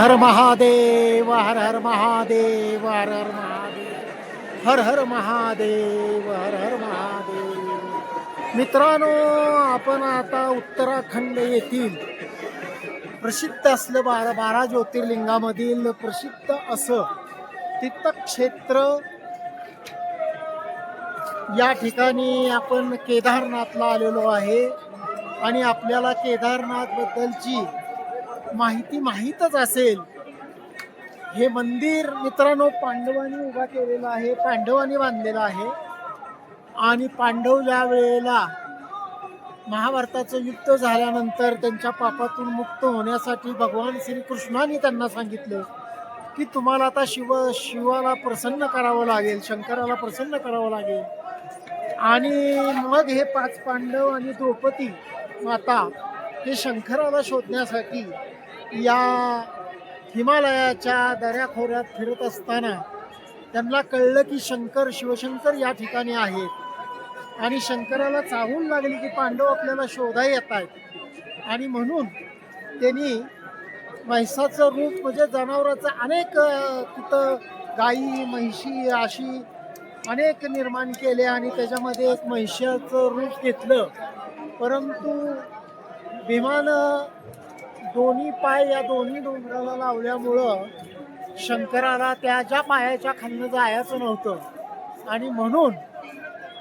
हर महादेव, हर हर महादेव, हर हर महादेव, हर हर महादेव, हर हर महादेव. मित्रांनो, आपण आता उत्तराखंड येथील प्रसिद्ध असलं 12 ज्योतिर्लिंगामधील प्रसिद्ध असं तीर्थक्षेत्र या ठिकाणी आपण केदारनाथला आलेलो आहे. आणि आपल्याला केदारनाथ बद्दलची माहिती माहीतच असेल. हे मंदिर मित्रांनो पांडवांनी उभा केलेलं आहे, पांडवांनी बांधलेलं आहे. आणि पांडव ज्या वेळेला महाभारताचं युद्ध झाल्यानंतर त्यांच्या पापातून मुक्त होण्यासाठी भगवान श्रीकृष्णाने त्यांना सांगितलं की तुम्हाला आता शिवाला प्रसन्न करावं लागेल, शंकराला प्रसन्न करावं लागेल. आणि मग हे 5 पांडव आणि द्रौपदी माता हे शंकराला शोधण्यासाठी या हिमालयाच्या दऱ्याखोऱ्यात फिरत असताना त्यांना कळलं की शिवशंकर या ठिकाणी आहेत. आणि शंकराला चाहूल लागली की पांडव आपल्याला शोधा येत आहेत. आणि म्हणून त्यांनी म्हैसाचं रूप म्हणजे जनावराचं अनेक तिथं गाई म्हैशी अशी अनेक निर्माण केले आणि त्याच्यामध्ये एक म्हैसाचं रूप घेतलं. परंतु भीमानं दोन्ही पाय या दोन्ही डोंगराला लावल्यामुळं शंकराला त्याच्या पायाच्या खालनं जायचं नव्हतं. आणि म्हणून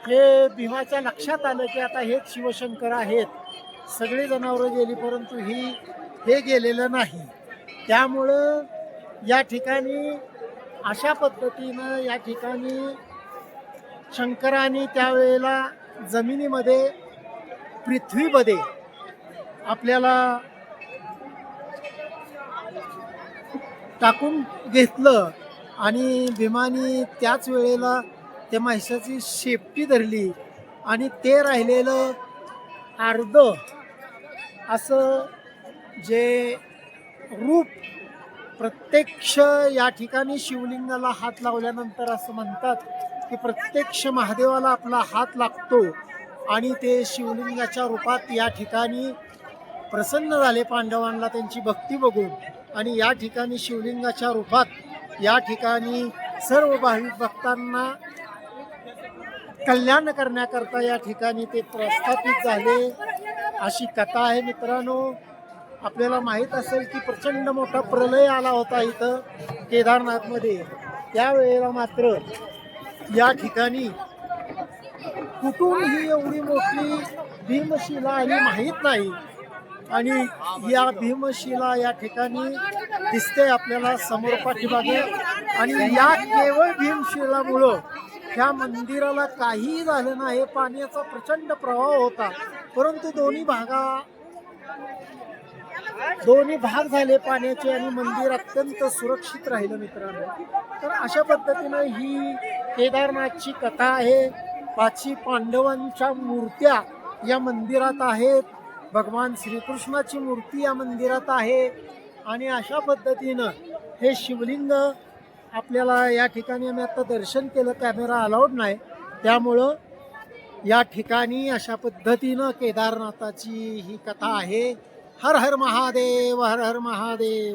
हे भीमाच्या लक्षात आलं की आता हेच शिवशंकर आहेत. सगळी जनावरं गेली परंतु हे गेलेलं नाही. त्यामुळं या ठिकाणी अशा पद्धतीनं या ठिकाणी शंकराने त्यावेळेला जमिनीमध्ये पृथ्वीमध्ये आपल्याला टाकून घेतलं. आणि भीमानी त्याच वेळेला त्या म्हैसाची शेपटी धरली आणि ते राहिलेलं अर्ध असं जे रूप प्रत्यक्ष या ठिकाणी शिवलिंगाला हात लावल्यानंतर असं म्हणतात की प्रत्यक्ष महादेवाला आपला हात लागतो आणि ते शिवलिंगाच्या रूपात या ठिकाणी प्रसन्न झाले पांडवांना त्यांची भक्ती बघून. आणि या ठिकाणी शिवलिंगाच्या रूपात या ठिकाणी सर्व भाविक भक्तांना कल्याण करण्याकरता या ठिकाणी ते प्रस्थापित झाले अशी कथा आहे. मित्रांनो, आपल्याला माहीत असेल की प्रचंड मोठा प्रलय आला होता इथं केदारनाथमध्ये. त्यावेळेला मात्र या ठिकाणी कुठून ही एवढी मोठी भीमशिला आली माहीत नाही. आणि या भीमशिला या ठिकाणी दिसते आपल्याला समोर पाठीमागे. आणि या केवळ भीमशिलामुळं ह्या मंदिराला काहीही झालं नाही. पाण्याचा प्रचंड प्रवाह होता परंतु दोन्ही भाग झाले पाण्याचे आणि मंदिर अत्यंत सुरक्षित राहिलं. मित्रांनो, तर अशा पद्धतीनं ही केदारनाथची कथा आहे. 5 पांडवांच्या मूर्त्या या मंदिरात आहेत. भगवान श्रीकृष्णाची मूर्ती या मंदिरात आहे. आणि अशा पद्धतीनं हे शिवलिंग आपल्याला या ठिकाणी आम्ही आता दर्शन केलं. कॅमेरा अलाउड नाही त्यामुळं या ठिकाणी अशा पद्धतीनं केदारनाथाची ही कथा आहे. हर हर महादेव, हर हर महादेव.